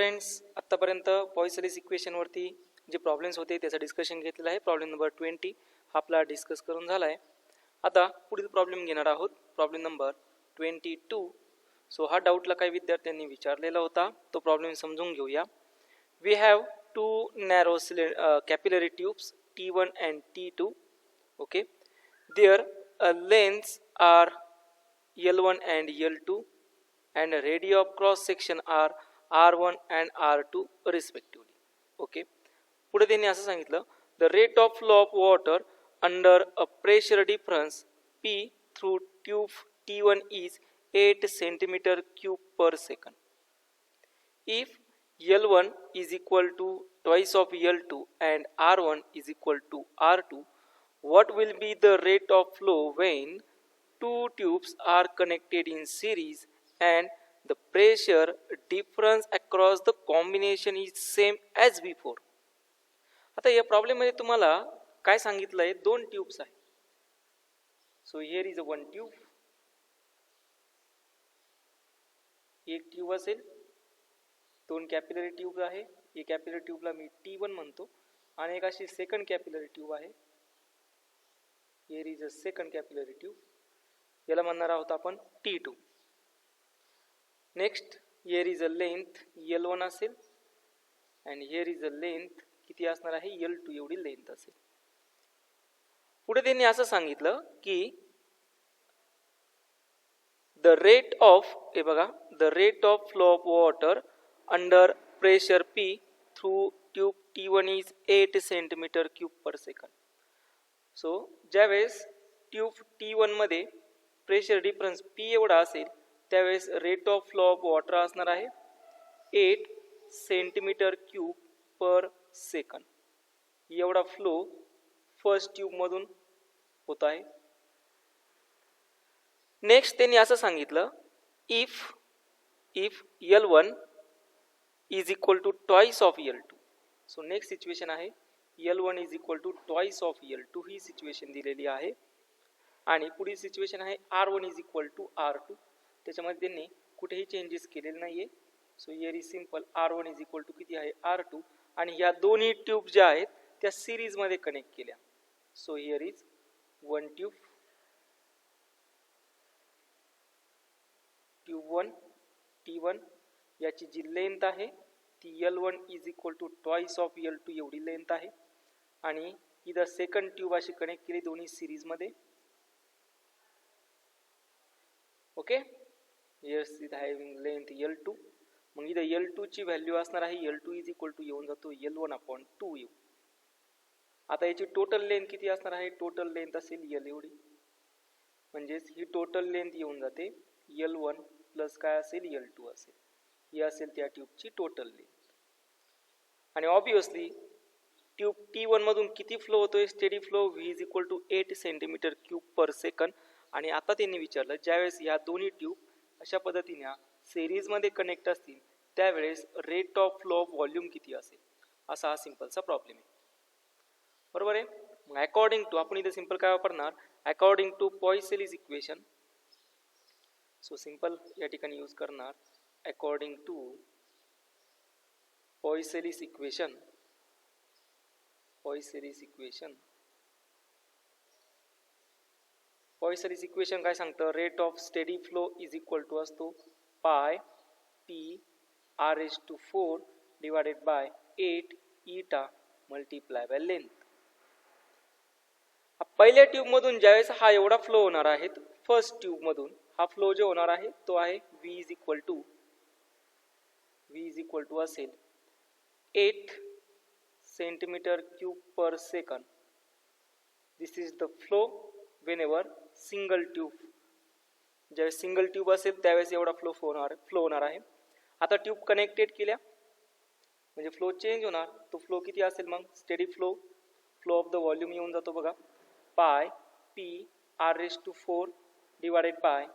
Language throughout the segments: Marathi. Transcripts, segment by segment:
फ्रेंड्स, आत्तापर्यंत पॉइसलीस इक्वेशनवरती जे प्रॉब्लेम्स होते त्याचं डिस्कशन घेतलेलं आहे. प्रॉब्लेम नंबर 20 हा आपला डिस्कस करून झाला आहे. आता पुढील प्रॉब्लेम घेणार आहोत, प्रॉब्लेम नंबर 22. सो हा डाऊटला काही विद्यार्थ्यांनी विचारलेला होता, तो प्रॉब्लेम समजून घेऊया. We have two narrow capillary tubes T1 and T2. Okay, their lengths are L1 and L2 and radii of cross section are R1 and R2 respectively. Okay, पुढे त्यांनी असं सांगितलं, the rate of flow of water under a pressure difference P through tube T1 is 8 centimeter cube per second. If L1 is equal to twice of L2 and R1 is equal to R2, what will be the rate of flow when two tubes are connected in series and the pressure difference across the combination is same as before? आता या प्रॉब्लेम मध्ये तुम्हाला काय सांगितलंय, दोन ट्यूब्स आहे. So here is a one tube, एक ट्यूब असेल, दोन कॅपिलरी ट्यूब आहे. एक कॅपिलरी ट्यूबला मी T1 म्हणतो आणि एक अशी सेकंड कॅपिलरी ट्यूब आहे. Here is a second capillary tube, याला म्हणणार आहोत आपण T2. Next here is a length L1 असेल and here is a length किती असणार आहे, L2 एवढी लेंथ असेल. पुढे त्यांनी असं सांगितलं की द रेट ऑफ, हे बघा, the rate of flow of water under pressure P through tube T1 is 8 centimetre cube per second. So ज्यावेळेस ट्यूब T1 मध्ये प्रेशर डिफरन्स P एवढा असेल त्यावेळेस rate of flow of water असणार आहे 8 सेंटीमीटर क्यूब पर सेकंड. एवढा फ्लो फर्स्ट ट्यूब मधून होत आहे. नेक्स्ट त्यांनी असं सांगितलं, if L1 is equal to twice of L2. So next situation आहे L1 is equal to twice of L2, he situation दिलेली आहे. आणि पुढील सिच्युएशन आहे R1 is equal to R2. त्याच्यामध्ये त्यांनी कुठेही चेंजेस केलेले नाहीये. So here is simple, R1 is equal to किती आहे, R2. आणि या दोन्ही ट्यूब ज्या आहेत त्या सिरीज मध्ये कनेक्ट केल्या. So here is one tube, tube 1 T1, याची जी लेंथ आहे ती L1 is equal to twice of L2 एवढी लेंथ आहे. आणि इथं सेकंड ट्यूब अशी कनेक्ट केली दोन्ही सिरीज मध्ये. ओके, यस, इथं हॅव्हिंग लेंथ L2. मग इथं L2 ची व्हॅल्यू असणार आहे, L2 इज इक्वल टू येऊन जातो L1/2 येऊ. आता याची टोटल लेंथ किती असणार आहे, टोटल लेंथ असेल L एवढी. म्हणजेच ही टोटल लेंथ येऊन जाते L1 प्लस काय असेल, L2 असेल. ही असेल त्या ट्यूबची टोटल लेंथ. आणि ऑब्विसली ट्यूब T1 मधून किती फ्लो होतोय, steady flow V is equal to 8 centimetre cube per second. आणि आता त्यांनी विचारलं, ज्यावेळेस या दोन्ही ट्यूब अशा पद्धतीने सिरीज मध्ये कनेक्ट असतील त्यावेळेस rate of flow of volume किती असेल, असा हा सिंपलचा प्रॉब्लेम आहे. बरोबर आहे. मग अकॉर्डिंग टू, आपण इथे सिंपल काय वापरणार, according to Poiseuille's equation. So simple या ठिकाणी यूज करणार according to Poiseuille's equation. Poiseuille's equation, Poiseuille's equation काय सांगतं, rate of steady flow is equal to असतो pi P R⁴ divided by 8 eta multiply by length. पहिल्या ट्यूब मधून ज्यावेळेस हा एवढा फ्लो होणार आहे, फर्स्ट ट्यूब मधून हा फ्लो जो होणार आहे तो आहे V इज इक्वल टू असेल 8 centimetre cube per second. This is the flow whenever single tube, ज्यावेळेस सिंगल ट्यूब असेल त्यावेळेस एवढा फ्लो होणार आहे. आता ट्यूब कनेक्टेड केल्या म्हणजे फ्लो चेंज होणार. तो फ्लो किती असेल मग, steady flow, flow of the volume येऊन जातो बघा पाय P R⁴ डिवायडेड बाय,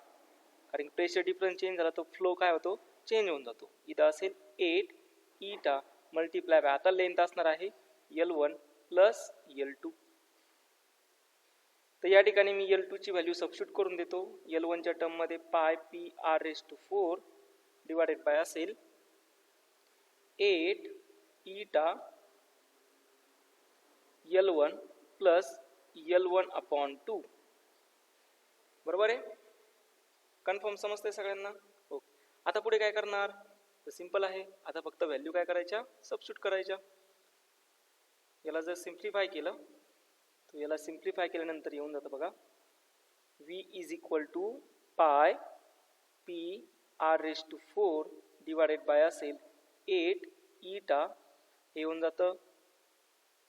कारण प्रेशर डिफरन्स चेंज झाला तो फ्लो काय होतो, चेंज होऊन जातो. इथं असेल 8 ईटा मल्टिप्लाय बाय, आता लेंथ असणार आहे L1 प्लस L2. तर या ठिकाणी मी L2 ची व्हॅल्यू सबस्टिट्यूट करून देतो. L1 च्या टर्म मध्ये पाय P R⁴ डिवायडेड बाय असेल 8 eta L1 plus L1 upon 2. बरोबर आहे, कन्फर्म समजते सगळ्यांना. ओके, आता पुढे काय करणार, तर सिंपल आहे. आता फक्त व्हॅल्यू काय करायच्या, सबस्टिट्यूट करायच्या. याला जर सिम्प्लिफाय केलं तर याला सिम्प्लिफाय केल्यानंतर येऊन जातं बघा, v is equal to pi p r raise to 4 divided by असेल 8 eta, हे येऊन जातं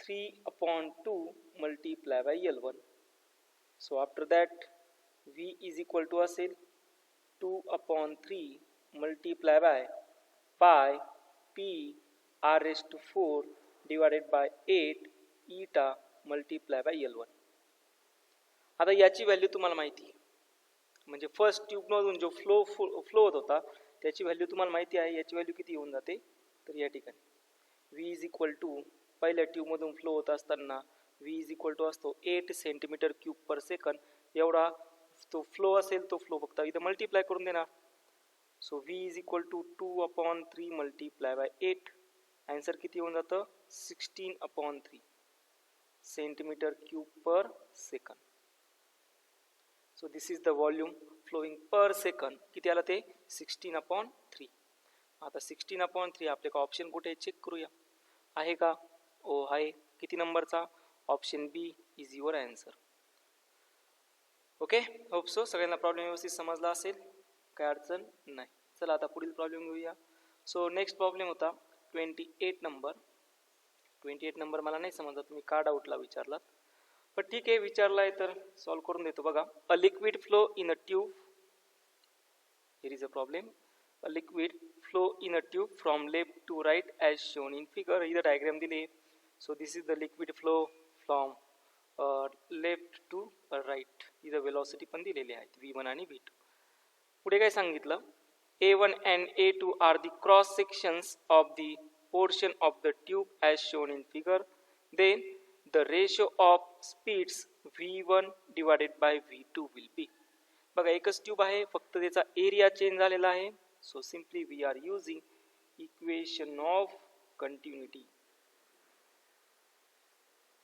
3 upon 2 multiply by L1. So after that v is equal to असेल 2 upon 3 multiply by pi p r raise to 4 divided by 8 eta multiply by L1. आता याची व्हॅल्यू तुम्हाला माहिती आहे, म्हणजे फर्स्ट ट्यूबमधून जो फ्लो होत होता त्याची व्हॅल्यू तुम्हाला माहिती आहे. याची व्हॅल्यू किती येऊन जाते, तर या ठिकाणी v इज इक्वल टू पहिल्या ट्यूबमधून फ्लो होत असताना v इज इक्वल टू असतो 8 सेंटीमीटर क्यूब पर सेकंड. एवढा तो फ्लो असेल, तो फ्लो फक्त इथं मल्टिप्लाय करून देणार. So v is equal to 2 upon 3 multiply by 8. Answer किती येऊन जातं, 16 upon 3 centimetre cube per second. So this is the volume flowing per second. किती आलं ते, 16 अपॉन 3. आता 16 अपॉन 3 आपले का ऑप्शन कुठे चेक करूया, आहे का, ओ आहे. किती नंबरचा, option B is your answer. Okay, hope so सगळ्यांना प्रॉब्लेम व्यवस्थित समजला असेल, काय अडचण नाही. चला आता पुढील प्रॉब्लेम घेऊया. सो नेक्स्ट प्रॉब्लेम होता 28 नंबर. 28 नंबर मला नाही समजला, तुम्ही का डाऊटला विचारलात, पण ठीक आहे, विचारला आहे तर सॉल्व करून देतो. बघा, a liquid flow in a tube, here is a problem. A liquid flow in a tube from left to right as shown in figure. इथं डायग्राम दिली. So this is the liquid flow from left to right. इथं वेलॉसिटी पण दिलेली आहेत, v1 आणि v2. पुढे काय सांगितलं, a1 and a2 are the cross sections of the portion of the tube as shown in figure. Then the ratio of speeds v1 divided by v2 will be. बघा, एकच ट्यूब आहे, फक्त त्याचा एरिया चेंज झालेला आहे. So simply we are using equation of continuity.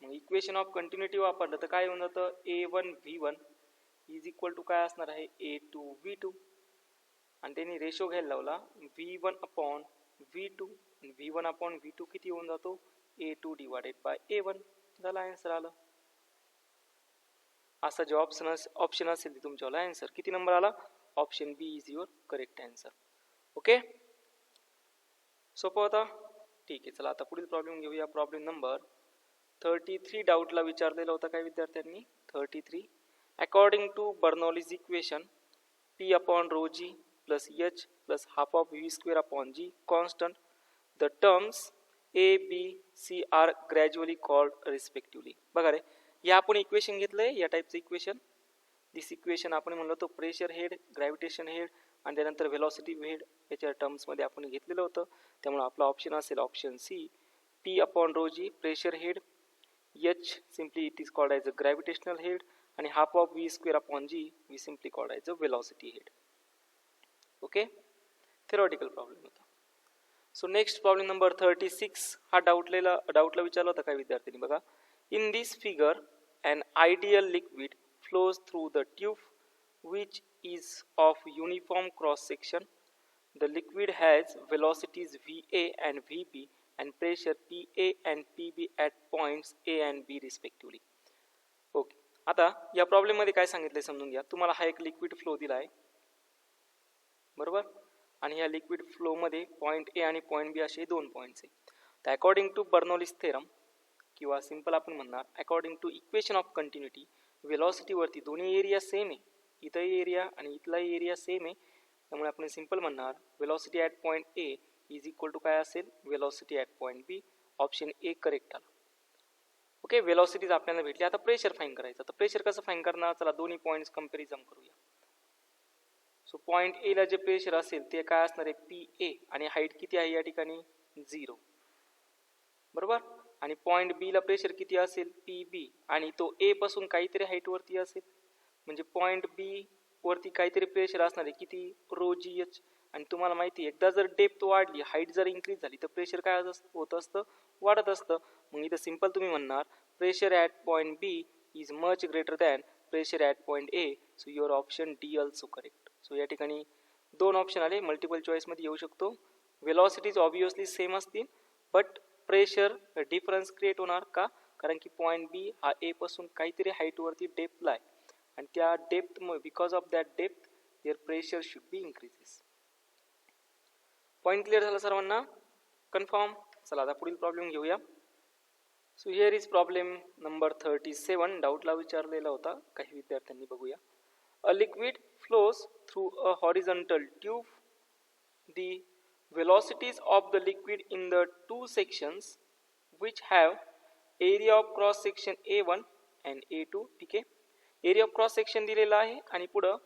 मग इक्वेशन ऑफ कंटिन्युटी वापरलं तर काय होऊन जातं, a1 v1 is equal to काय असणार आहे, a2 v2. आणि त्यांनी रेशो घ्यायला लावला v1 upon v2. v1 upon v2 किती होऊन जातो, a2 डिवायडेड बाय a1. झाला आन्सर आलं. असा जो ऑप्शन असेल ते तुमच्यावाला आन्सर. किती नंबर आला, option B is your correct answer. Okay, सोपं होता, ठीक आहे. चला आता पुढील प्रॉब्लेम घेऊया. प्रॉब्लेम नंबर 33 डाऊटला विचारलेला होता काय विद्यार्थ्यांनी. 33, according to Bernoulli's equation p upon rho g plus h plus half of v square upon g constant, the terms a b c are gradually called respectively. बघा रे, या आपण इक्वेशन घेतलंय, या टाईपचं इक्वेशन. दिस इक्वेशन आपण म्हणलो तो प्रेशर हेड, ग्रॅव्हिटेशन हेड आणि त्यानंतर व्हेलॉसिटी हेड याच्या टर्म्समध्ये आपण घेतलेलं होतं. त्यामुळे आपला ऑप्शन असेल option C, p upon rho g pressure head, h simply it is called as a gravitational head आणि half of v square upon g we simply called as a velocity head. Okay, theoretical problem होता. सो नेक्स्ट प्रॉब्लेम नंबर 36 हा डाऊटला विचारला होता काय विद्यार्थ्यांनी. बघा, in this figure an ideal liquid flows through the tube which is of uniform cross section. The liquid has velocities va and vb and pressure pa and pb at points a and b respectively. Okay, आता या प्रॉब्लेम मध्ये काय सांगितलंय समजून घ्या. तुम्हाला हा एक लिक्विड फ्लो दिला आहे, बरोबर, आणि या लिक्विड फ्लो मध्ये पॉइंट ए आणि पॉइंट बी असे दोन पॉइंट्स आहेत. तर अकॉर्डिंग टू बर्नौलीज थेरम किंवा सिंपल आपण म्हणणार according to equation of continuity, वेलॉसिटीवरती दोन्ही एरिया सेम आहे, इथंही एरिया आणि इथलाही एरिया सेम आहे. त्यामुळे आपण सिंपल म्हणणार velocity at point A is equal to काय असेल, velocity at point B. Option A correct आला. ओके, वेलॉसिटीज आपल्याला भेटली. आता प्रेशर फाईन करायचं. तर प्रेशर कसं फाईन करणार, चला दोन्ही पॉईंट्स कंपॅरिझन करूया. सो पॉइंट ए ला जे प्रेशर असेल ते काय असणार आहे, पी ए, आणि हाईट किती आहे या ठिकाणी 0, बरोबर. आणि पॉइंट बी ला प्रेशर किती असेल, पी बी, आणि तो ए पासून काहीतरी हाईट वरती असेल. म्हणजे पॉइंट बी वरती काहीतरी प्रेशर असणार आहे, किती रो जी एच. आणि तुम्हाला माहिती आहे एकदा जर डेप्थ वाढली, हाईट जर इन्क्रीज झाली तर प्रेशर काय होत असतं, वाढत असतं. मग इथं सिंपल तुम्ही म्हणणार pressure at point B is much greater than pressure at point A. So your option D also correct. सो या ठिकाणी दोन ऑप्शन आले, मल्टिपल चॉईसमध्ये येऊ शकतो. वेलॉसिटीज ऑब्वियसली सेम असतील, बट प्रेशर डिफरन्स क्रिएट होणार का, कारण की पॉईंट बी हा ए पासून काहीतरी हाईटवरती डेप्थला आहे, आणि त्या depth because of that depth there pressure should be increases. Point clear झाला सर्वांना, कन्फर्म. चला आता पुढील प्रॉब्लेम घेऊया. So here is problem number 37. डाऊटला विचारलेला होता काही विद्यार्थ्यांनी, बघूया. A liquid flows through a horizontal tube. The velocities of the liquid in the two sections which have area of cross section A1 and A2. ठीक आहे, एरिया ऑफ क्रॉस सेक्शन दिलेला आहे आणि पुढं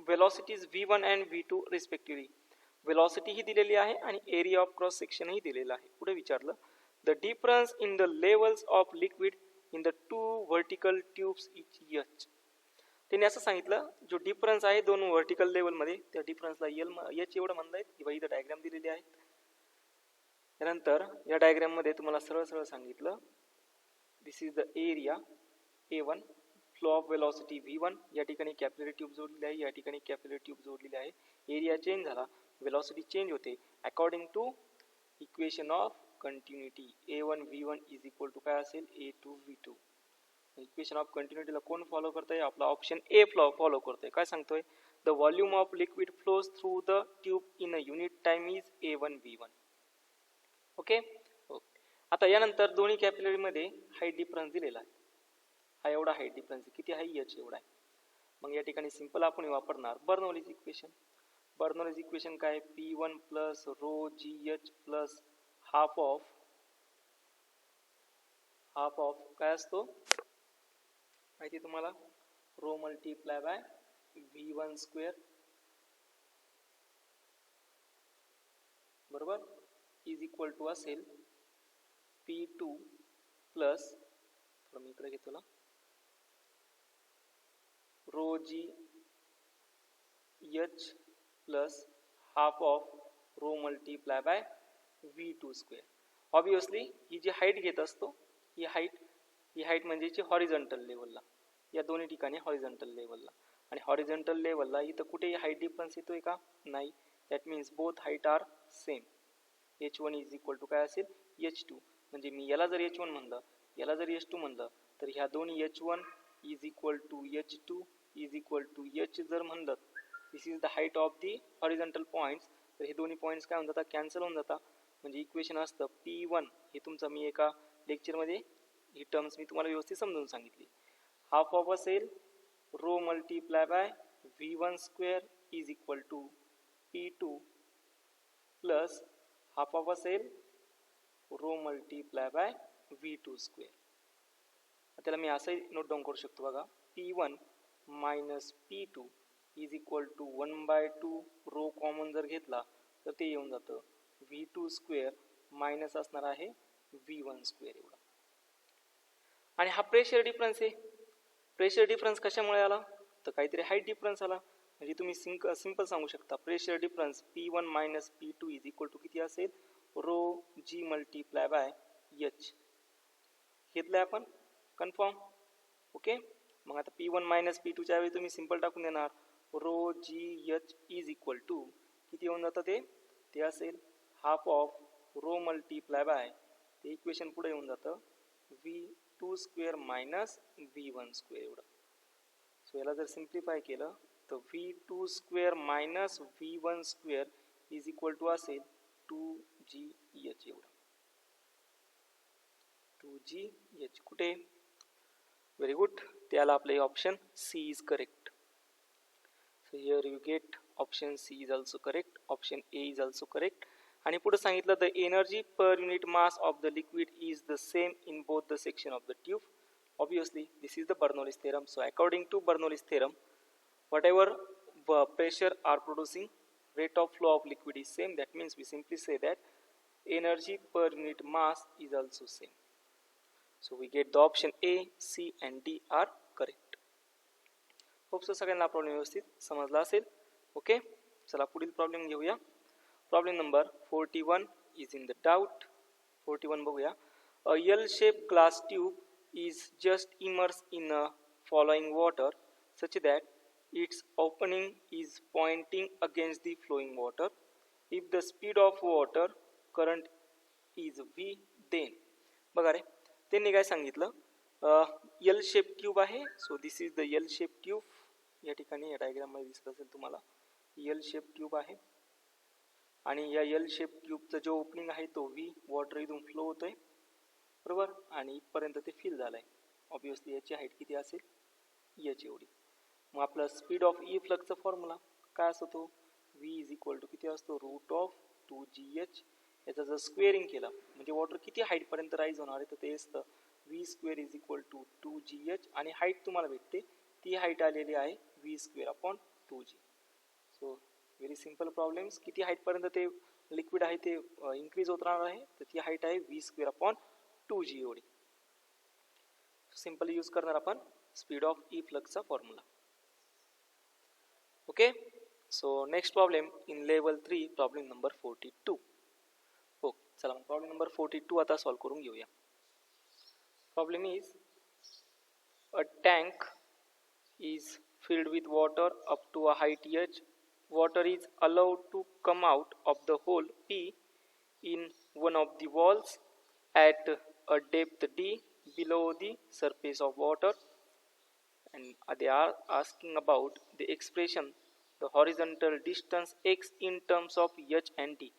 velocities V1 and V2 respectively. Velocity ही दिलेली आहे आणि एरिया ऑफ क्रॉस सेक्शन ही दिलेला आहे. पुढे विचारलं the difference in the levels of liquid in the two vertical tubes is h. त्यांनी असं सांगितलं जो डिफरन्स आहे दोन व्हर्टिकल लेवलमध्ये, त्या डिफरन्सला एच एवढं म्हणलं आहे. किंवा इथं डायग्राम दिलेली आहे. त्यानंतर या डायग्राममध्ये तुम्हाला सरळ सरळ सांगितलं this is the area A1, flow of velocity V1. या ठिकाणी कॅपिलरी ट्यूब जोडलेली आहे, या ठिकाणी कॅपिलरी ट्यूब जोडलेली आहे. एरिया चेंज झाला, वेलॉसिटी चेंज होते according to equation of continuity. A1 V1 is equal to काय असेल, A2 V2. इक्वेशन ऑफ कंटिन्युटीला कोण फॉलो करतोय, आपला ऑप्शन ए फॉलो करतोय. काय सांगतोय, the volume of liquid flows through the tube in a unit time is A1 V1. Okay. आता यानंतर दोन्ही कॅपिलरी मध्ये हाईट डिफरन्स दिलेला आहे. हा एवढा हाईट डिफरन्स किती आहे, एच एवढा आहे. मग या ठिकाणी सिंपल आपण वापरणार बर्नौलीज इक्वेशन. बर्नौलीज इक्वेशन काय, P1 plus rho g H plus half of काय असतो माहिती तुम्हाला, rho multiply by V1 square, बरोबर, इज इक्वल टू असेल P2 प्लस, थोडं मी इकडे घेतो, rho g H plus half of rho multiply by V2 square. Obviously ही जी हाईट घेत असतो, ही हाईट म्हणजे हॉरिझॉन्टल लेवलला, या दोन्ही ठिकाणी हॉरिझॉन्टल लेवलला. आणि हॉरिझॉन्टल लेवलला इथं कुठेही हाईट डिफरन्स येतोय का, नाही. That means both height are same. H1 is equal to काय असेल, H2. म्हणजे मी याला जर H1 म्हणलं, याला जर H2 म्हणलं, तर ह्या दोन्ही H1 is equal to H2 is equal to H जर म्हणलं, this is the height of the horizontal points, तर हे दोन्ही पॉईंट्स काय होऊन जातात, कॅन्सल होऊन जातात. म्हणजे इक्वेशन असतं P1, हे तुमचं मी एका लेक्चरमध्ये ही टर्म्स मी तुम्हाला व्यवस्थित समजून सांगितली. हाफ ऑफ असेल rho multiply by V1 square is equal to P2 plus half of असेल rho multiply by V2 square. त्याला मी असंही नोट डाऊन करू शकतो बघा, P1 minus P2 is equal to 1/2 rho common जर घेतला तर ते येऊन जातं V2 स्क्वेअर मायनस असणार आहे V1 स्क्वेअर एवढा. आणि हा प्रेशर डिफरन्स आहे. प्रेशर डिफरन्स कशामुळे आला, तर काहीतरी हाईट डिफरन्स आला. म्हणजे तुम्ही सिंपल सांगू शकता pressure difference P1 minus P2 is equal to किती असेल, rho g multiply by H. घेतलंय आपण, कन्फर्म. ओके. मग आता P1 मायनस P2 च्या वेळी तुम्ही सिंपल टाकून देणार rho g h is equal to किती होऊन जातं, ते असेल half of rho multiply by, ते इक्वेशन पुढे येऊन जातं V2 square minus V1 square एवढं. सो याला जर सिम्प्लिफाय केलं तर V2 square minus V1 square is equal to असेल 2GH एवढं. 2GH कुठे, व्हेरी गुड, त्याला आपले option C is correct. So here you get option C is also correct, option A is also correct. आणि पुढे सांगितलं the energy per unit mass of the liquid is the same in both the section of the tube. Obviously this is the Bernoulli's theorem. So according to Bernoulli's theorem, whatever pressure are producing, rate of flow of liquid is same. That means we simply say that energy per unit mass is also same. So we get the option A, C and D are correct. Hopes सगळ्यांना प्रॉब्लेम व्यवस्थित समजला असेल. ओके, चला पुढील प्रॉब्लेम घेऊया. Problem number 41 is in the doubt. 41 बघूया. A L shape glass tube is just immersed in a flowing water such that its opening is pointing against the flowing water. If the speed of water current is v, then बघा रे, त्यांनी काय सांगितलं, एल शेप ट्यूब आहे. So this is the L shape tube. या ठिकाणी या डायग्राम मध्ये दिसत असेल तुम्हाला एल शेप ट्यूब आहे आणि या एल शेप ट्यूबचा जो ओपनिंग आहे तो व्ही, वॉटर इथून फ्लो होतोय बरोबर, आणि इथपर्यंत ते फिल झालंय. ऑब्विसली याची हाईट किती असेल, याची एवढी. मग आपला स्पीड ऑफ ई फ्लक्सचा फॉर्म्युला काय असतो, व्ही इज इक्वल टू किती असतो, रूट ऑफ 2gh. याचा जर स्क्वेअरिंग केला म्हणजे वॉटर किती हाईटपर्यंत राईज होणार आहे तर ते असतं V square is equal to 2gh आणि हाईट तुम्हाला भेटते ती हाईट आलेली आहे V square upon 2g. So very simple problems. किती हाईटपर्यंत ते लिक्विड आहे ते इन्क्रीज होत राहणार आहे तर ती हाईट आहे व्ही स्क्वेअर अपॉन 2g एवढी. सिंपल यूज करणार आपण स्पीड ऑफ ई फ्लक्सचा formula. Okay, so next problem in level 3, problem number 42. हो, चला मग प्रॉब्लेम नंबर 42 आता सॉल्व करून घेऊया. Problem is a tank is filled with water up to a height h. Water is allowed to come out of the hole P in one of the walls at a depth d below the surface of water, and they are asking about the expression the horizontal distance x in terms of h and d.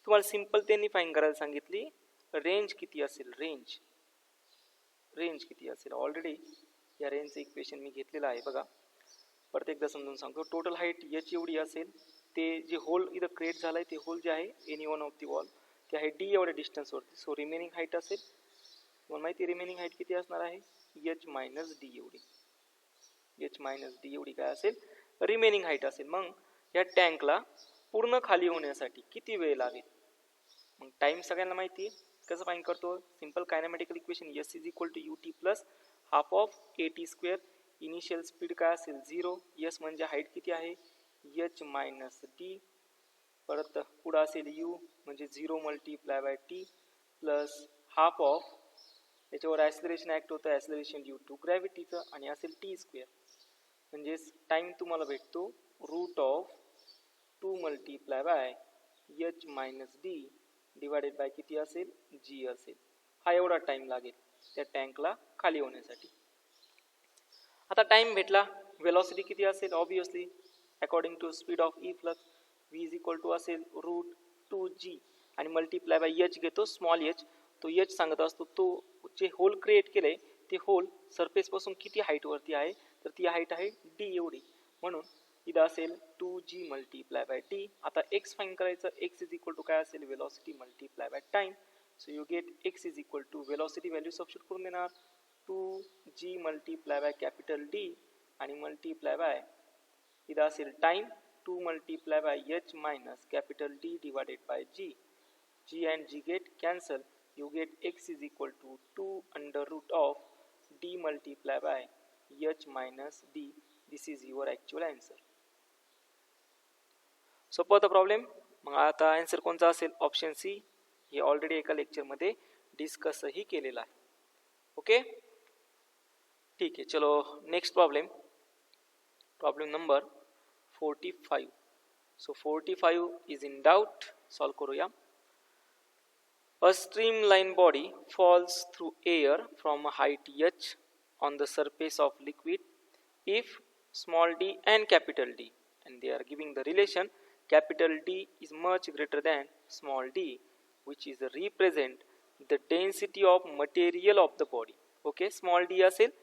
तुम्हाला सिंपल त्यांनी फाइंड करायला सांगितली रेंज किती असेल, रेंज किती असेल. ऑलरेडी या रेंजचं इक्वेशन मी घेतलेलं आहे बघा, परत एकदा समजून सांगतो. टोटल हाईट h एवढी असेल, ते जे होल इथं क्रिएट झालंय ते होल जे आहे any one of the wall ते आहे डी एवढ्या डिस्टन्सवरती. सो रिमेनिंग हाईट असेल, तुम्हाला माहिती रिमेनिंग हाईट किती असणार आहे, h मायनस डी एवढी. h मायनस डी एवढी काय असेल, रिमेनिंग हाईट असेल. मग या टँकला पूर्ण खाली होण्यासाठी किती वेळ लागेल, मग टाइम सगळ्यांना माहिती आहे. कसं फाइंड करतो, simple kinematical equation s is equal to ut plus half of at square. Initial speed काय असेल 0, एस म्हणजे हाईट किती आहे h मायनस डी, परत पुढं असेल u म्हणजे 0 multiply by T plus half of याच्यावर ॲक्सिलरेशन ॲक्ट होतं, ॲक्सिलरेशन ड्यू टू ग्रॅव्हिटीचं, आणि असेल टी स्क्वेअर. म्हणजेच टाइम तुम्हाला भेटतो root of 2 multiply by h minus D divided by किती असेल, जी असेल. हा एवढा टाइम लागेल त्या टँकला खाली होण्यासाठी. आता टाइम भेटला, वेलॉसिटी किती असेल, obviously according to speed of efflux v is equal to असेल रूट 2g आणि मल्टिप्लाय बाय h घेतो, स्मॉल h. तो h सांगत असतो तो जे होल क्रिएट केले ते होल सरफेस पासून किती हाईट वरती आहे तर ती हाईट आहे d एवढी. म्हणून इथं असेल 2g मल्टिप्लाय बाय t. आता x फाइंड करायचं, x इज इक्वल टू काय असेल, velocity multiply by time. So you get x is equal to velocity value substitute करून देणार 2g multiply by capital D आणि मल्टिप्लाय बाय इथं असेल time 2 multiply by h minus capital D divided by g. g and g get cancel. You get x is equal to 2 under root of d multiply by h minus d. This is your actual answer. सोपं होतं प्रॉब्लेम. मग आता आन्सर कोणता असेल, ऑप्शन सी. हे ऑलरेडी एका लेक्चरमध्ये डिस्कसही केलेला आहे. ओके, ठीक आहे. चलो next problem, problem number 45. So 45 is in doubt. Solve करूया. A streamline body falls through air from a height h on the surface of liquid if small d and capital D, and they are giving the relation capital D is much greater than small d, which is represent the density of material of the body. Okay, small d असेल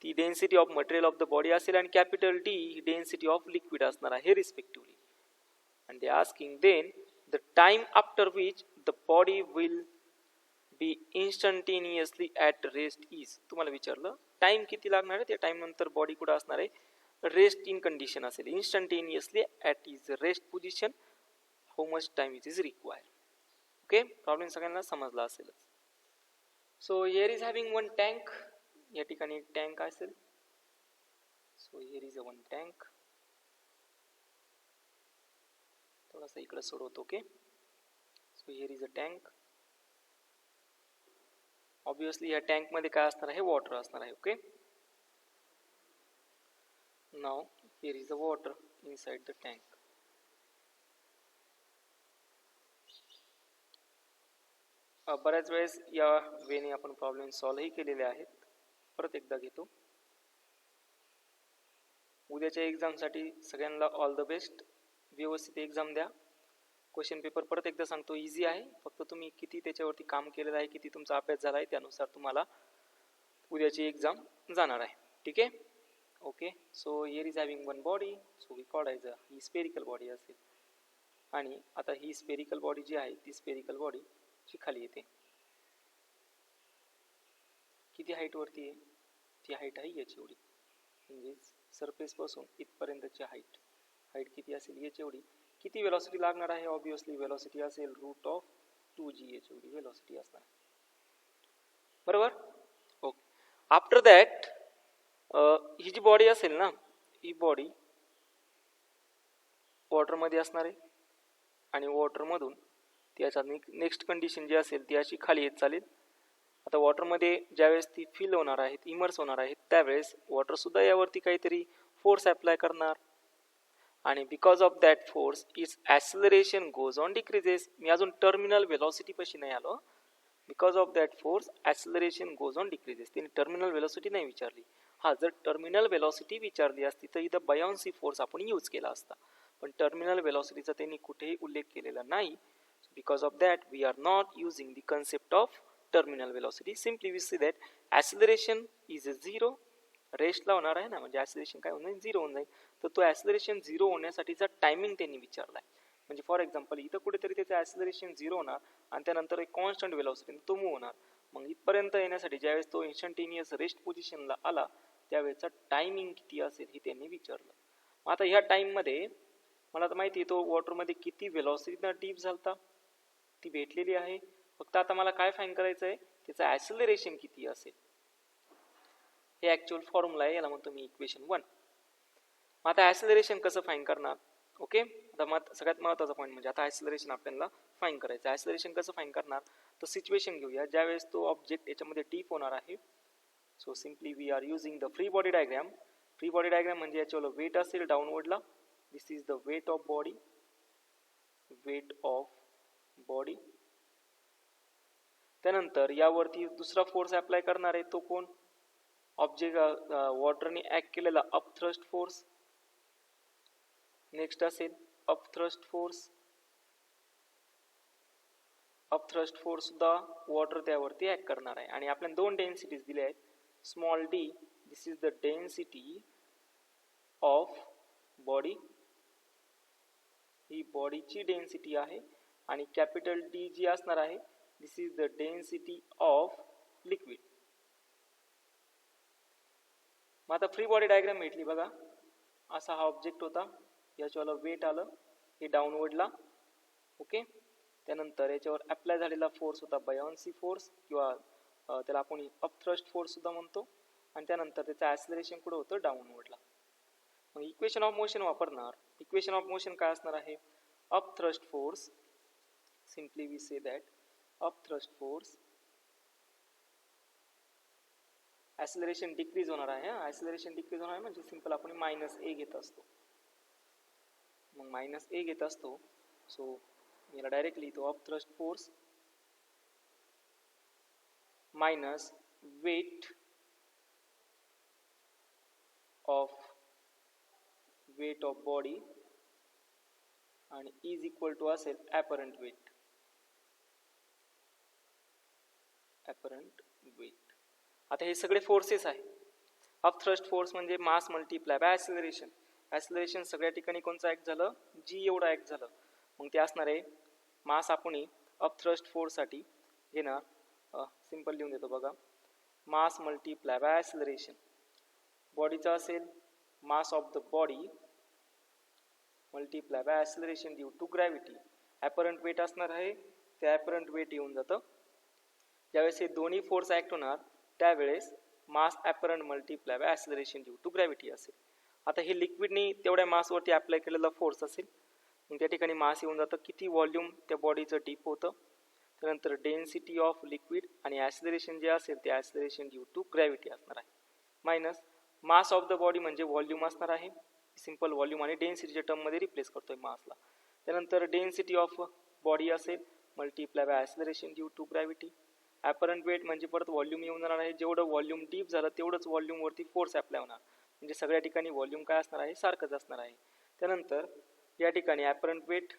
ती density of material of the body असेल आणि capital D density of liquid असणार आहे respectively. And they are asking then the time after which the body will be instantaneously at rest is. तुम्हाला विचारलं टाइम किती लागणार आहे, त्या टाइम नंतर बॉडी कुठे असणार आहे, रेस्ट इन कंडिशन असेल. Instantaneously at is rest position how much time it is required. Okay, problem सगळ्यांना समजला असेलच. So here is having one tank. या ठिकाणी टँक असेल. So here is a one tank. थोडासा इकडे सोडवतो. Okay, so here is a tank. Obviously या टँक मध्ये काय असणार आहे, वॉटर असणार आहे. Okay, now here is the water inside the tank. बऱ्याच वेळेस या वेने आपण प्रॉब्लेम सॉल्व्हही केलेले आहेत. परत एकदा घेतो. उद्याच्या एक्झामसाठी सगळ्यांना ऑल द बेस्ट. व्यवस्थित एक्झाम द्या. क्वेश्चन पेपर परत एकदा सांगतो, इझी आहे. फक्त तुम्ही किती त्याच्यावरती काम केलेलं आहे, किती तुमचा अभ्यास झाला आहे, त्यानुसार तुम्हाला उद्याची एक्झाम जाणार आहे. ठीक आहे. Okay, so here is having one body. So we called as ही स्पेरिकल बॉडी असेल. आणि आता ही स्पेरिकल बॉडी जी आहे ती स्पेरिकल बॉडी जी खाली येते. किती हाईट वरती आहे, ती हाईट आहे याची एवढी. म्हणजे सरफेस पासून इथपर्यंतची हाईट किती असेल, याची एवढी. किती वेलॉसिटी लागणार आहे, ऑब्वियसली वेलॉसिटी असेल रूट ऑफ 2g, याची एवढी वेलॉसिटी असणार. बरोबर. ओके, आफ्टर दॅट ही जी बॉडी असेल ना, ही बॉडी वॉटरमध्ये असणार आहे. आणि वॉटरमधून त्याच्या नेक्स्ट कंडिशन जी असेल ती अशी खाली येत चालेल. आता वॉटरमध्ये ज्यावेळेस ती फिल होणार आहेत, इमर्स होणार आहेत, त्यावेळेस वॉटरसुद्धा यावरती काहीतरी फोर्स अप्लाय करणार. आणि because of that force its acceleration goes on decreases. मी अजून टर्मिनल वेलॉसिटी पाशी नाही आलो. Because of that force acceleration goes on decreases. त्यांनी टर्मिनल वेलॉसिटी नाही विचारली. हा, जर टर्मिनल वेलॉसिटी विचारली असती तर इथं बायॉन्सी फोर्स आपण यूज केला असता. पण टर्मिनल वेलॉसिटीचा त्यांनी कुठेही उल्लेख केलेला नाही. Because of that we are not using the concept of terminal velocity. Simply we see that acceleration is a zero. रेस्टला होणार आहे ना, म्हणजे ॲक्सिलरेशन काय होऊन जाईल, झिरो होऊन जाईल. तर तो ॲक्सिलरेशन झिरो होण्यासाठीचा टायमिंग त्यांनी विचारला आहे. म्हणजे फॉर एक्झाम्पल इथं कुठेतरी त्याचं ॲक्सिलरेशन झिरो होणार आणि त्यानंतर एक कॉन्स्टंट वेलॉसिटी तो मूव्ह होणार. मग इथपर्यंत येण्यासाठी ज्यावेळेस तो इन्स्टंटेनियस रेस्ट पोझिशनला आला त्यावेळेचा टायमिंग किती असेल हे त्यांनी विचारलं. मग आता ह्या टाईममध्ये मला तर माहिती आहे तो वॉटरमध्ये किती वेलॉसिटीनं डीप झालता ती भेटलेली आहे. फक्त आता मला काय फाईंड करायचं आहे, त्याचं ॲक्सिलरेशन किती असेल. हे ॲक्च्युअल फॉर्म्युला आहे, याला म्हणतो मी इक्वेशन 1. मग आता ॲक्सिलरेशन कसं फाईंड करणार. ओके, आता सगळ्यात महत्त्वाचा पॉईंट म्हणजे आता ॲक्सिलरेशन आपल्याला फाईंड करायचं. ॲक्सिलरेशन कसं फाईंड करणार, तर सिच्युएशन घेऊया ज्यावेळेस तो ऑब्जेक्ट याच्यामध्ये डीप होणार आहे. So simply we are using the free body diagram. Free body diagram म्हणजे याच्यावर वेट असेल डाऊनवर्डला. This is the weight of body. Weight of body. त्यानंतर यावरती दुसरा फोर्स अप्लाय करणार आहे, तो कोण, ऑब्जेक्ट वॉटरने ऍक्ट केलेला अपथ्रस्ट फोर्स. नेक्स्ट असेल अपथ्रस्ट फोर्स. अपथ्रस्ट फोर्स सुद्धा वॉटर त्यावरती ऍक्ट करणार आहे. आणि आपल्याला दोन डेन्सिटीज दिल्या आहेत. Small D, this is the density of body. ही बॉडीची डेन्सिटी आहे. आणि कॅपिटल डी जी असणार आहे, this is the density of liquid. मग आता फ्री बॉडी डायग्राम भेटली बघा. असा हा ऑब्जेक्ट होता, याच्यावर वेट आलं, हे डाऊनवर्डला. ओके, त्यानंतर याच्यावर अप्लाय झालेला फोर्स होता बायॉन्सी फोर्स किंवा त्याला आपण अपथ्रस्ट फोर्स सुद्धा म्हणतो. आणि त्यानंतर त्याचं ॲक्सिलरेशन कुठं होतं, डाऊनवर्डला. मग इक्वेशन ऑफ मोशन वापरणार. इक्वेशन ऑफ मोशन काय असणार आहे, upthrust force. Simply we say that upthrust force, acceleration decrease होणार आहे. ॲक्सिलरेशन डिक्रीज होणार आहे म्हणजे सिंपल आपण मायनस ए घेत असतो. मग मायनस ए घेत असतो. सो याला डायरेक्ट लिहितो upthrust force minus weight of body आणि इज इक्वल टू असेल ॲपरंट वेट. Apparent weight. आता हे सगळे फोर्सेस आहे. अपथ्रस्ट फोर्स म्हणजे mass multiply by acceleration. Acceleration सगळ्या ठिकाणी कोणचं ॲक्ट झालं, जी एवढा ॲक्ट झालं. मग ते असणार आहे मास आपण अपथ्रस्ट फोर्ससाठी घेणार. सिंपल लिहून देतो बघा, मास मल्टिप्लाय बाय ॲक्सिलरेशन. बॉडीचा असेल mass of the body multiply by acceleration due to gravity. Apparent weight असणार आहे, ते ॲपरंट वेट येऊन जातं. ज्यावेळेस हे दोन्ही फोर्स ॲक्ट होणार त्यावेळेस mass apparent multiply by acceleration due to gravity असेल. आता हे लिक्विडनी तेवढ्या मासवरती अप्लाय केलेला फोर्स असेल, मग त्या ठिकाणी मास येऊन जातं किती व्हॉल्यूम त्या बॉडीचं डीप होतं. त्यानंतर डेन्सिटी ऑफ लिक्विड आणि ॲक्सिलरेशन जे असेल ते ॲक्सिलरेशन ड्यू टू ग्रॅव्हिटी असणार आहे, minus mass of the body म्हणजे व्हॉल्यूम असणार आहे. सिंपल व्हॉल्यूम आणि डेन्सिटीच्या टर्ममध्ये रिप्लेस करतोय मासला. त्यानंतर डेन्सिटी ऑफ बॉडी असेल multiply by acceleration due to gravity. Apparent weight म्हणजे परत व्हॉल्यूम येऊन जाणार आहे. जेवढं व्हॉल्यूम डीप झालं तेवढंच व्हॉल्यूमवरती फोर्स अप्लाय होणार, म्हणजे सगळ्या ठिकाणी व्हॉल्यूम काय असणार आहे, सारखंच असणार आहे. त्यानंतर या ठिकाणी ॲपरंट वेट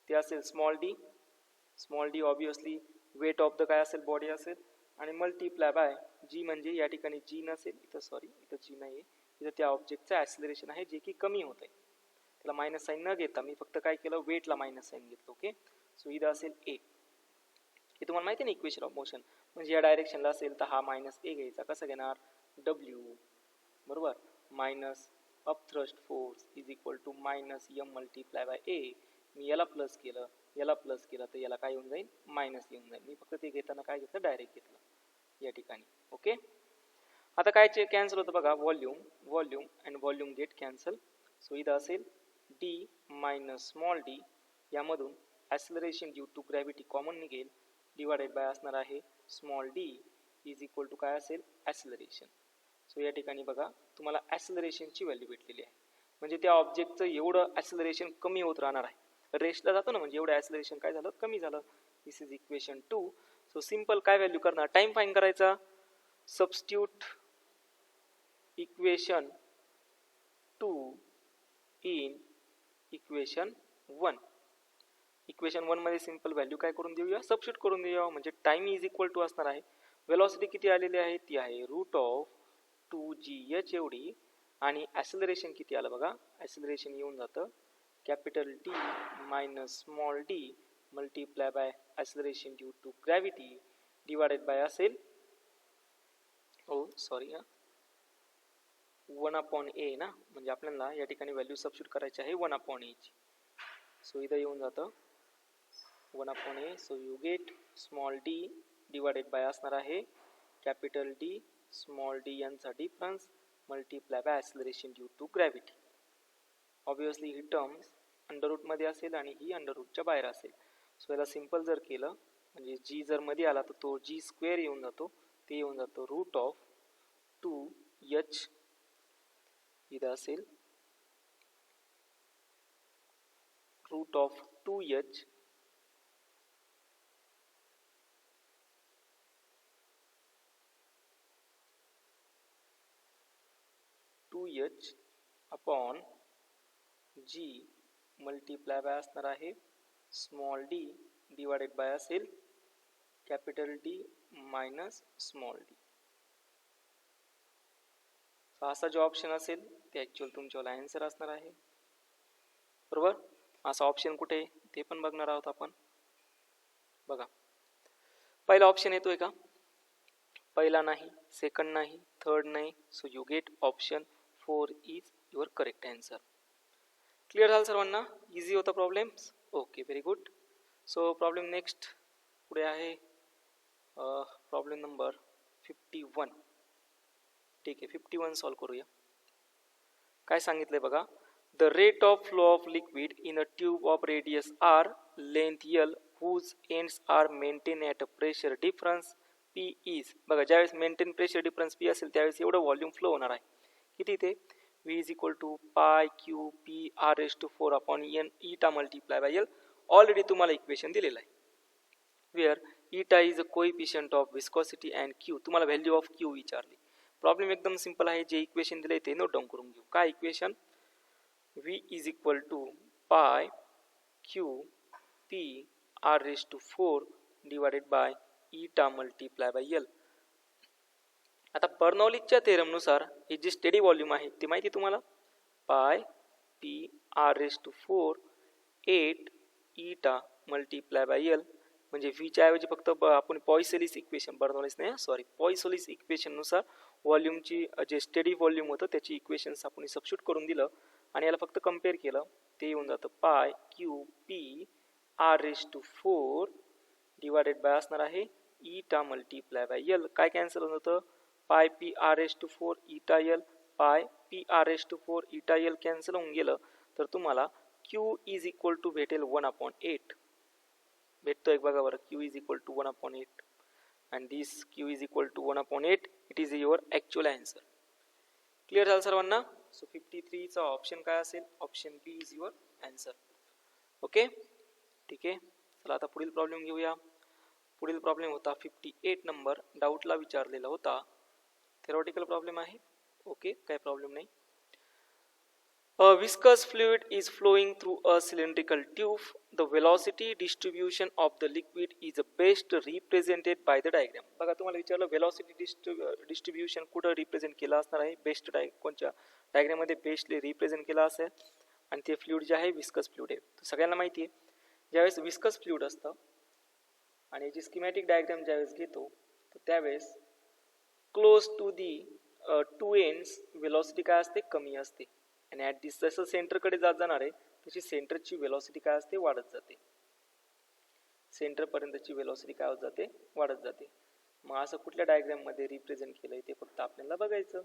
ते असेल small D obviously weight of the काय असेल बॉडी असेल, आणि मल्टिप्लाय बाय जी म्हणजे या ठिकाणी जी नसेल इथं जी नाही आहे, इथं त्या ऑब्जेक्टचं ॲक्सिलरेशन आहे जे की कमी होत आहे. त्याला मायनस साईन न घेता मी फक्त काय केलं, वेटला मायनस साईन घेतलं. ओके, सो इथं असेल ए. हे तुम्हाला माहिती आहे ना इक्वेशन ऑफ मोशन, म्हणजे या डायरेक्शनला असेल तर हा मायनस ए घ्यायचा. कसं घेणार, डब्ल्यू बरोबर minus upthrust force is equal to minus M multiply by A. मी याला प्लस केलं तर याला काय येऊन जाईल, मायनस येऊन जाईल. मी फक्त ते घेताना काय घेतलं, डायरेक्ट घेतलं या ठिकाणी. ओके, आता काय कॅन्सल होतं बघा, volume and volume get cancel. So इथं असेल डी मायनस स्मॉल डी, यामधून acceleration due to gravity common निघेल, डिवायडेड बाय असणार आहे small D is equal to काय असेल, ॲक्सिलरेशन. सो या ठिकाणी बघा तुम्हाला ॲक्सिलरेशनची व्हॅल्यू भेटलेली आहे, म्हणजे त्या ऑब्जेक्टचं एवढं ॲक्सिलरेशन कमी होत राहणार आहे. रेस्टला जातो ना, म्हणजे एवढं ॲक्सिलरेशन काय झालं, कमी झालं. दिस इज इक्वेशन 2. सो सिंपल काय व्हॅल्यू करणार, टाइम फाईंड करायचा. Substitute equation 2 in equation 1. Equation 1 मध्ये सिंपल व्हॅल्यू काय करून देऊया, सबस्टिट्यूट करून देऊया. म्हणजे टाइम इज इक्वल टू असणार आहे, वेलॉसिटी किती आलेली आहे, ती आहे रूट ऑफ 2gh एवढी, आणि ॲक्सिलरेशन किती आलं बघा, ॲक्सिलरेशन येऊन जातं capital D minus small D multiply by acceleration due to gravity divided by असेल 1/a ना, म्हणजे आपल्याला या ठिकाणी व्हॅल्यू सबस्टिट्यूट करायची आहे 1/a ची. सो इथं येऊन जातं 1/a. So you get small D divided by असणार आहे कॅपिटल डी स्मॉल डी यांचा difference multiply by acceleration due to gravity. Obviously ही टर्म्स अंडर रूटमध्ये असेल आणि ही अंडर रूटच्या बाहेर असेल. सो याला सिंपल जर केलं म्हणजे जी जर मध्ये आला तर तो जी स्क्वेअर येऊन जातो, ते येऊन जातो रूट ऑफ 2h. इथं असेल root of 2h upon g multiply by असणार आहे स्मॉल डी डिवायडेड बाय असेल capital D minus small D. असा जो ऑप्शन असेल ते ॲक्च्युअल तुमच्यावाला आन्सर असणार आहे, बरोबर. असा ऑप्शन कुठे ते पण बघणार आहोत आपण. बघा पहिला ऑप्शन येतोय का, पहिला नाही, सेकंड नाही, थर्ड नाही. So you get option 4 is your correct answer. Clear झालं सर्वांना, इझी होता problem. Okay, very good. So problem next पुढे आहे प्रॉब्लेम नंबर 51. ठीक आहे, 51 सॉल्व करूया. काय सांगितलंय बघा, the rate of flow of liquid in a tube of radius R length L whose ends are maintained at a pressure difference P is. बघा ज्यावेळेस मेंटेन प्रेशर डिफरन्स P असेल त्यावेळेस एवढं व्हॉल्यूम फ्लो होणार आहे. किती ते V is equal to pi Q P R raise to 4 upon N eta multiply by L. Already तुम्हाला इक्वेशन दिलेलं आहे, where eta is a coefficient of viscosity and Q. तुम्हाला व्हॅल्यू ऑफ क्यू विचारली. प्रॉब्लेम एकदम सिंपल आहे, जे इक्वेशन दिले ते नोट डाऊन करून घेऊ. काय equation, V is equal to pi Q P R raise to 4 divided by eta multiply by L. आता बर्नौलीच्या थेरमनुसार हे जे स्टेडी व्हॉल्यूम आहे ते माहिती तुम्हाला, पाय पी आर रेस टू 4 8 इटा मल्टिप्लाय बाय एल. म्हणजे व्हीच्या ऐवजी फक्त आपण पॉइसोलिस इक्वेशन, बर्नौलीस नाही सॉरी, पॉइसोलिस इक्वेशननुसार व्हॉल्यूमची जे स्टेडी व्हॉल्यूम होतं त्याची इक्वेशन्स आपण सबस्टिट्यूट करून दिलं आणि याला फक्त कम्पेअर केलं, ते येऊन जातं pi Q P R raise to 4 divided by असणार आहे इटा मल्टिप्लाय बाय एल. काय कॅन्सल होत होतं, पाय पी आर रेस टू 4 इटा एल पाय पी आर एस टू 4 इटा एल कॅन्सल होऊन गेलं तर तुम्हाला क्यू इज इक्वल टू भेटेल 1/8 भेटतोय बघा बरं Q is equal to 1/8 and this q is equal to 1/8 it is your actual answer. Clear झालं सर्वांना. सो 53 चा ऑप्शन काय असेल option B is your answer. Okay ठीक आहे चला आता पुढील प्रॉब्लेम घेऊया. पुढील प्रॉब्लेम होता 58 नंबर डाऊटला विचारलेला होता थेरॉटिकल प्रॉब्लेम आहे. ओके काय प्रॉब्लेम नाही. A viscous fluid is flowing through a cylindrical tube. The velocity distribution of the liquid is best represented by the diagram. बघा तुम्हाला विचारलं velocity distribution कुठं रिप्रेझेंट केला असणार आहे बेस्ट कोणत्या डायग्राम मध्ये बेस्टली रिप्रेझेंट केला असेल आणि ते फ्लुइड जे आहे विस्कस फ्लुइड आहे. तर सगळ्यांना माहिती आहे ज्यावेळेस विस्कस फ्लुइड असतं आणि याची स्कीमॅटिक डायग्राम ज्यावेळेस घेतो तर त्यावेळेस close to the two ends velocity काय असते कमी असते आणि ॲट दिस जसं सेंटरकडे जात जाणार आहे तशी सेंटरची वेलॉसिटी काय असते वाढत जाते. सेंटरपर्यंतची वेलॉसिटी काय होत जाते वाढत जाते. मग असं कुठल्या डायग्राममध्ये रिप्रेझेंट केलंय ते फक्त आपल्याला बघायचं.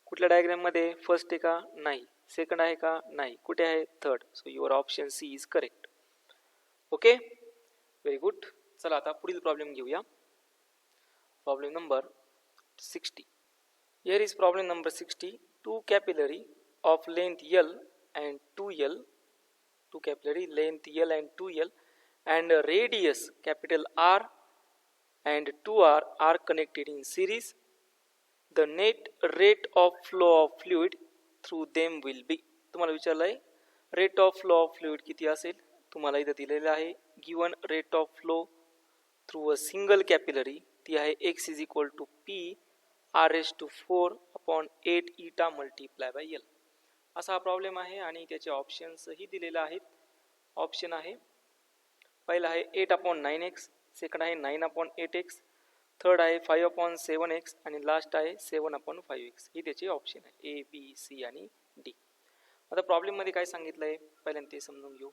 कुठल्या डायग्राममध्ये फर्स्ट आहे का नाही सेकंड आहे का नाही कुठे आहे third. So your option C is correct. Okay very good. चला आता पुढील प्रॉब्लेम घेऊया. Problem number 60. Here is problem number 60. Two capillary of length L and 2L, two capillary length L and 2L and radius capital R and 2R are connected in series. The net rate of flow of fluid through them will be. तुम्हाला विचारलंय rate of flow of fluid किती असेल. तुम्हाला इथं दिलेलं आहे given rate of flow through a single capillary ती आहे x is equal to p r raised to 4/8 eta multiply by l. असा प्रॉब्लेम आहे आणि त्याचे ऑप्शन्सही दिलेले आहेत. ऑप्शन आहे पहिला आहे 8/9x सेकंड आहे 9/8x थर्ड आहे 5/7x आणि लास्ट आहे 7/5x. ही त्याचे ऑप्शन आहे ए बी सी आणि डी. आता प्रॉब्लेम मध्ये काय सांगितलं आहे पहिल्यांदा ते समजून घेऊ.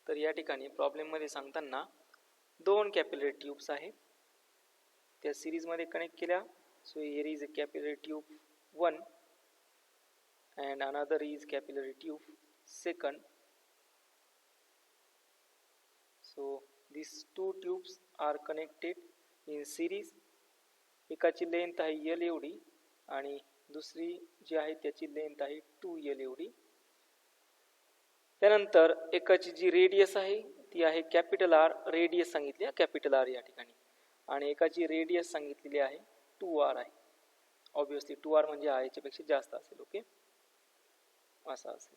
तर या ठिकाणी प्रॉब्लेम मध्ये सांगताना दोन कॅपिलरी ट्यूब्स आहे त्या सिरीज मध्ये कनेक्ट केल्या. So here is a capillary tube 1 and another is capillary tube second. So these two tubes are connected in series. एकाची लेंथ आहे L एवढी आणि दुसरी जी आहे त्याची लेंथ आहे 2L एवढी. त्यानंतर एकाची जी रेडियस आहे ती आहे कॅपिटल R रेडियस सांगितली कॅपिटल R या ठिकाणी आणि एकाची रेडियस सांगितलेली आहे 2R आहे. ऑब्वियसली 2R म्हणजे हा याच्यापेक्षा जास्त असेल. ओके असा असेल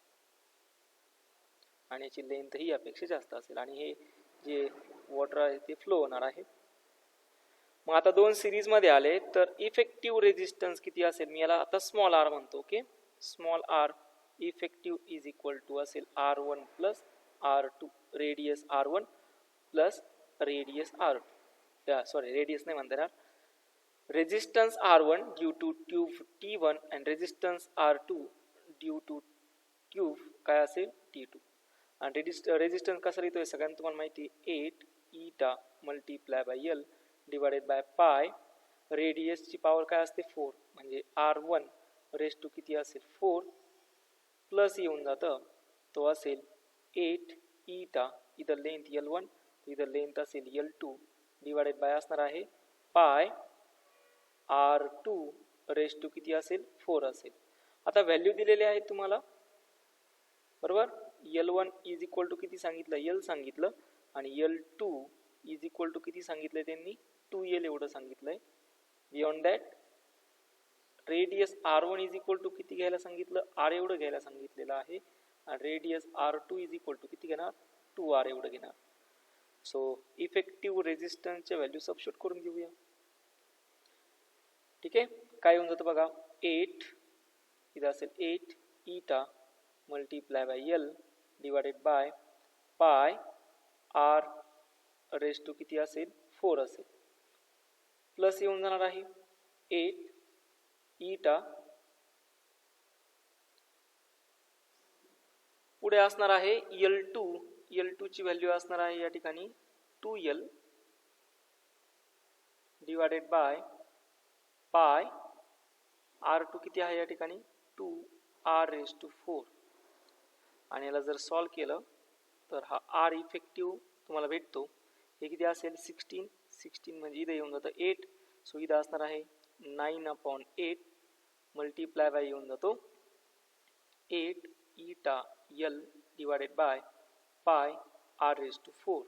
आणि याची लेंथ ही यापेक्षा जास्त असेल आणि हे जे वॉटर आहे ते फ्लो होणार आहे. मग आता दोन सिरीज मध्ये आले तर इफेक्टिव्ह रेजिस्टन्स किती असेल मी याला आता स्मॉल r म्हणतो. Okay small r effective is equal to असेल r1 plus r2 radius r1 plus radius r2 sorry radius नाही म्हणता येणार resistance R1 due to tube T1 and resistance R2 due to tube काय असेल T2 आणि रेजिस्टन्स कसा लिहितोय सगळ्यांना तुम्हाला माहिती 8 eta multiply by L divided by pi radius ची पॉवर काय असते 4 म्हणजे R1 रेस टू किती असेल 4 प्लस येऊन जातं तो असेल 8 eta इथं लेंथ L1 इथं लेंथ असेल L2 डिवाइडेड बाय असणार आहे pi R2 रेस टू किती असेल 4 असेल. आता व्हॅल्यू दिलेले आहेत तुम्हाला बरोबर. L1 इज इक्वल टू किती सांगितलं L सांगितलं आणि L2 इज इक्वल टू किती सांगितलंय त्यांनी 2L एवढं सांगितलंय. Beyond that radius R1 is equal to किती घ्यायला सांगितलं R एवढं घ्यायला सांगितलेलं आहे आणि radius R2 is equal to किती घेणार 2R एवढं घेणार. सो इफेक्टिव्ह रेजिस्टन्सच्या व्हॅल्यू सबस्टिट्यूट करून घेऊया. ठीक आहे काय होऊन जातं बघा 8 इथं असेल 8 eta multiply bye L divided by पाय R रेस टू किती असेल 4 असेल प्लस येऊन जाणार आहे 8 eta पुढे असणार आहे L2 ची व्हॅल्यू असणार आहे या ठिकाणी 2L डिवाइडेड बाय पाय R2 किती आहे या ठिकाणी 2r⁴ आणि याला जर सॉल्व केलं तर हा R इफेक्टिव्ह तुम्हाला भेटतो. हे किती असेल 16 म्हणजे इथे येऊन जातं 8. सो इथं असणार आहे 9/8 मल्टिप्लाय बाय येऊन जातो 8 eta L डिवायडेड बाय पाय r⁴.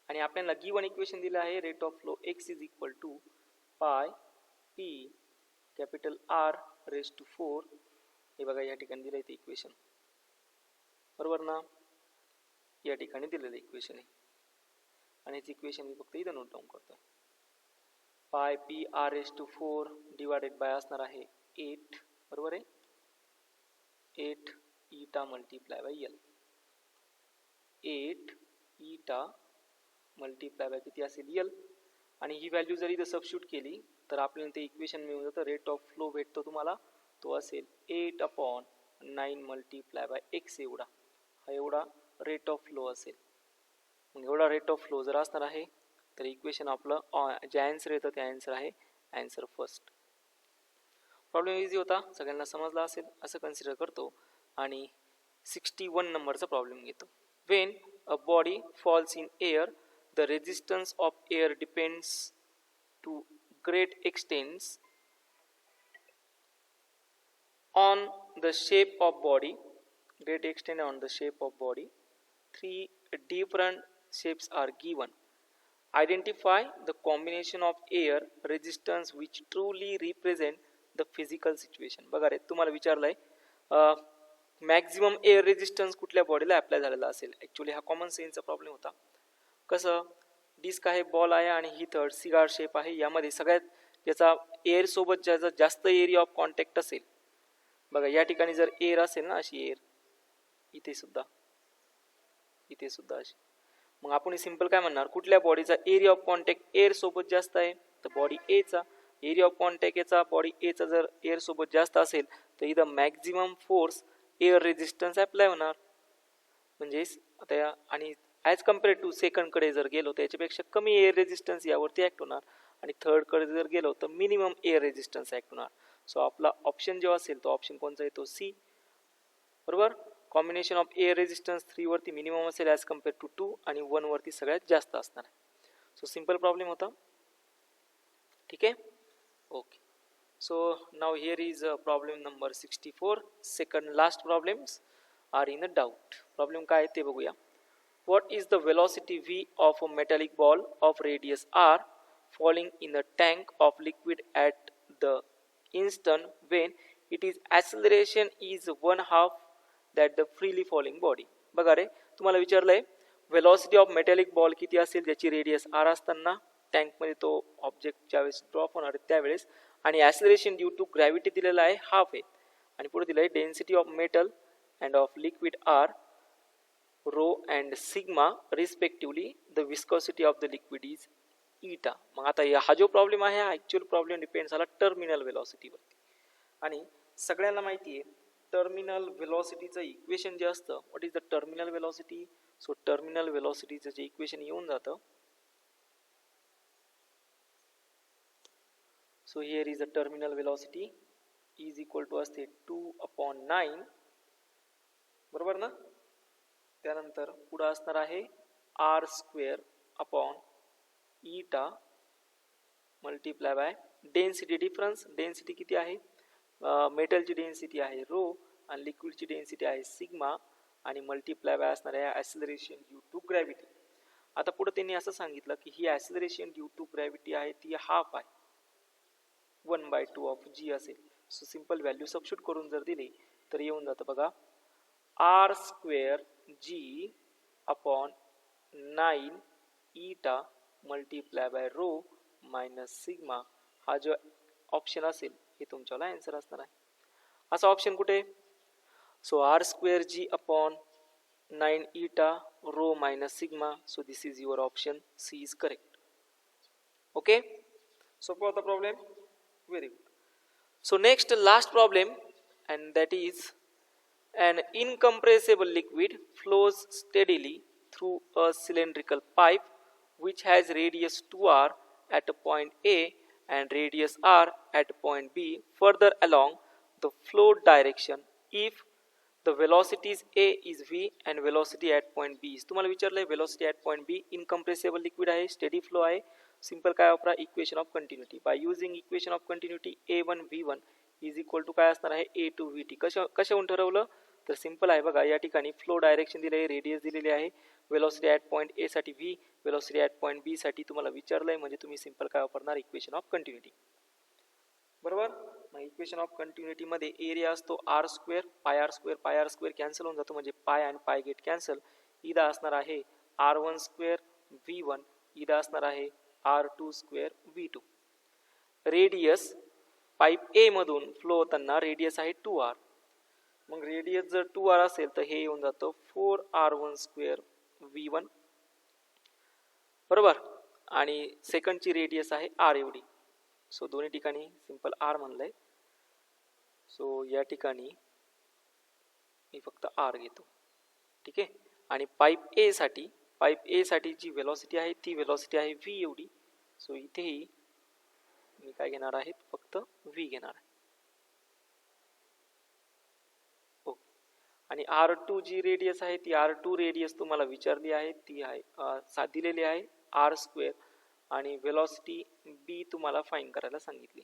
आणि आपल्याला गिवन इक्वेशन दिलं आहे rate of flow x is equal to pi p capital r⁴. हे बघा या ठिकाणी दिलं आहे इक्वेशन, बरोबर ना. या ठिकाणी दिलेलं इक्वेशन आहे आणि हेच इक्वेशन मी फक्त इथं नोट डाऊन करतो. पाय p r⁴ डिवायडेड बाय असणार आहे 8, बरोबर आहे 8 eta multiply bye L. 8 eta multiply bye किती असेल L आणि ही व्हॅल्यू जर इथं सबस्टिट्यूट केली तर आपल्याला ते इक्वेशन मिळून जातं. रेट ऑफ फ्लो भेटतो तुम्हाला, तो असेल 8/9 मल्टिप्लाय बाय x एवढा. हा एवढा रेट ऑफ फ्लो असेल. मग एवढा रेट ऑफ फ्लो जर असणार आहे तर इक्वेशन आपलं जे आन्सर येतं ते आन्सर आहे आन्सर फर्स्ट. प्रॉब्लेम इझी होता, सगळ्यांना समजला असेल असं कन्सिडर करतो आणि 61 नंबरचा प्रॉब्लेम घेतो. When a body falls in air the resistance of air depends to great extent on the shape of body. Great extent on the shape of body. 3 different shapes are given. Identify the combination of air resistance which truly represent the physical situation. बघा रे तुम्हाला विचारलंय मॅक्झिमम एअर रेजिस्टन्स कुठल्या बॉडीला अप्लाय झालेला असेल. ॲक्च्युली हा कॉमन सेन्सचा प्रॉब्लेम होता. कसं डिस्क आहे, बॉल आहे आणि ही थर्ड सिगार शेप आहे. यामध्ये सगळ्यात ज्याचा एअर सोबत ज्याचा जास्त एरिया ऑफ कॉन्टॅक्ट असेल, बघा या ठिकाणी जर एअर असेल ना अशी एअर, इथे सुद्धा अशी, मग आपण सिंपल काय म्हणणार कुठल्या बॉडीचा एरिया ऑफ कॉन्टॅक्ट एअर सोबत जास्त आहे तर बॉडी एचा. एरिया ऑफ कॉन्टॅक्ट याचा बॉडी एचा जर एअर सोबत जास्त असेल तर इथं maximum force air resistance apply होणार. म्हणजेच आता आणि ॲज कम्पेअर टू सेकंडकडे जर गेलो तर याच्यापेक्षा कमी एअर रेजिस्टन्स यावरती ॲक्ट होणार आणि थर्डकडे जर गेलो तर मिनिमम एअर रेजिस्टन्स ॲक्ट होणार. सो आपला ऑप्शन जो असेल तो ऑप्शन कोणता येतो सी, बरोबर. कॉम्बिनेशन ऑफ एअर रेजिस्टन्स 3 वरती मिनिमम असेल ॲज कम्पेअर टू 2 आणि 1 वरती सगळ्यात जास्त असणार आहे. सो सिंपल प्रॉब्लेम होता, ठीक आहे. Okay, so now here is problem number 64. Second last problems are in a doubt. Problem काय आहे ते बघूया. What is the velocity v of a metallic ball of radius r falling in a tank of liquid at the instant when its acceleration is 1/2 that the freely falling body. बघा रे तुम्हाला विचारलंय velocity of metallic ball किती असेल ज्याची रेडियस r असताना टँकमध्ये तो ऑब्जेक्ट ज्यावेळेस ड्रॉप होणार आहे त्यावेळेस, आणि ॲक्सेलरेशन ड्यू टू ग्रॅव्हिटी दिलेला आहे हाफ आहे आणि पुढे दिलं आहे density of metal and of liquid r rho and sigma respectively. The viscosity of the liquid is eta. मग आता हा जो प्रॉब्लेम आहे हा ॲक्च्युअल प्रॉब्लेम डिपेंड झाला टर्मिनल वेलॉसिटीवरती आणि सगळ्यांना माहिती आहे टर्मिनल वेलॉसिटीचं इक्वेशन जे असतं what is the terminal velocity. So terminal वेलॉसिटीचं जे इक्वेशन येऊन जातं, so here is the terminal velocity is equal to असते 2/9, बरोबर ना. त्यानंतर पुढे असणार आहे r² upon eta multiply by density difference. Density किती आहे, मेटलची डेन्सिटी आहे रो आणि लिक्विडची डेन्सिटी आहे सिग्मा आणि मल्टिप्लाय बाय असणार आहे ॲक्सेलरेशन ड्यू टू ग्रॅव्हिटी. आता पुढे त्यांनी असं सांगितलं की ही ॲक्सेलरेशन ड्यू टू ग्रॅव्हिटी आहे ती हाफ आहे 1/2 ऑफ जी असेल. सो सिंपल व्हॅल्यू सबस्टिट्यूट करून जर दिली तर येऊन जातं बघा r² g upon 9 eta multiply by rho minus sigma. हा जो ऑप्शन असेल हे तुमच्याला आन्सर असणार आहे. असा ऑप्शन कुठे, so r² g upon 9 eta rho minus sigma. So this is your option C is correct. Okay, सोपा होता problem, very good. So next last problem and that is an incompressible liquid flows steadily through a cylindrical pipe which has radius 2r at a point A and radius r at point B further along the flow direction if the velocities A is V and velocity at point B is. तुम्हाला विचारलंय velocity at point B incompressible liquid आहे, steady flow आहे. सिंपल काय वापरा, equation of continuity. By using equation of continuity A1 V1 is equal to काय असणार आहे A2 VT. कशावरून ठरवलं तर सिंपल आहे बघा, या ठिकाणी फ्लो डायरेक्शन दिले आहे, रेडियस दिलेली आहे, वेलोसिटी ॲट पॉईंट ए साठी V, वेलोसिटी ॲट पॉईंट बी साठी तुम्हाला विचारलंय, म्हणजे तुम्ही सिंपल काय वापरणार इक्वेशन ऑफ कंटिन्युटी. बरोबर. मग इक्वेशन ऑफ कंटिन्युटी मध्ये एरिया असतो R square, pi R square cancel होऊन जातो, म्हणजे पाय आणि पाय गेट कॅन्सल. इथं असणार आहे R1 स्क्वेअर V1, इथं असणार आहे R2 square V2. Radius pipe ए मधून फ्लो होताना रेडियस आहे 2r. मग रेडियस जर 2r असेल तर हे येऊन जातं 4r1 स्क्वेअर V1. बरोबर. आणि सेकंडची रेडियस आहे r एवढी. सो दोन्ही ठिकाणी सिंपल r म्हणलंय. सो या ठिकाणी मी फक्त r घेतो. ठीक आहे. आणि पाईप ए साठी जी वेलोसिटी आहे ती वेलोसिटी आहे v एवढी. सो इथेही मी काय घेणार आहे, फक्त v घेणार आहे. ओके. आणि R2 जी रेडियस आहे ती R2 रेडियस तुम्हाला विचारली आहे, ती आहे दिलेली आहे r स्क्वेअर, आणि वेलोसिटी b तुम्हाला फाइंड करायला सांगितली.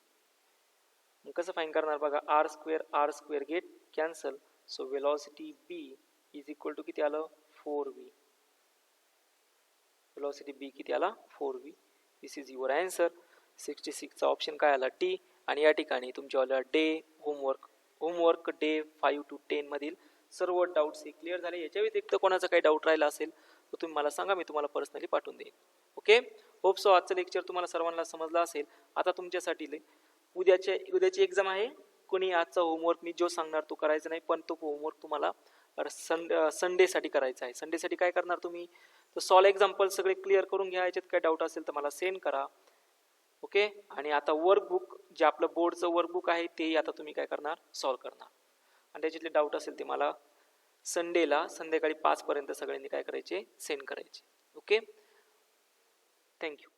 मग कसं फाइंड करणार बघा, r square get cancel. So velocity b is equal to किती आलं 4v. वेलोसिटी b किती आला 4v. This is your answer. 66 चा ऑप्शन काय आला डी. आणि या ठिकाणी तुमच्यावाला डे होमवर्क डे 5 to 10 मधील सर्व डाऊट्स हे क्लिअर झाले. याच्या व्यतिरिक्त कोणाचा काही डाऊट राहिला असेल तर तुम्ही मला सांगा, मी तुम्हाला पर्सनली पाठवून देईन. ओके. होप सो आजचं लेक्चर तुम्हाला सर्वांना समजलं असेल. आता तुमच्यासाठी उद्याची एक्झाम आहे. कोणी आजचा होमवर्क मी जो सांगणार तो करायचा नाही, पण तो होमवर्क तुम्हाला संडेसाठी करायचा आहे. संडेसाठी काय करणार तुम्ही, तर सॉल्व एक्झाम्पल सगळे क्लिअर करून घ्या. याच्यात काय डाऊट असेल तर मला सेंड करा. ओके. आणि आता वर्कबुक जे आपलं बोर्डचं वर्कबुक आहे ते आता तुम्ही काय करणार, सॉल्व करणार. आणि त्याच्यातले डाऊट असेल ते मला संडेला संध्याकाळी 5 पर्यंत सगळ्यांनी काय करायचे, सेंड करायचे. ओके. थँक्यू.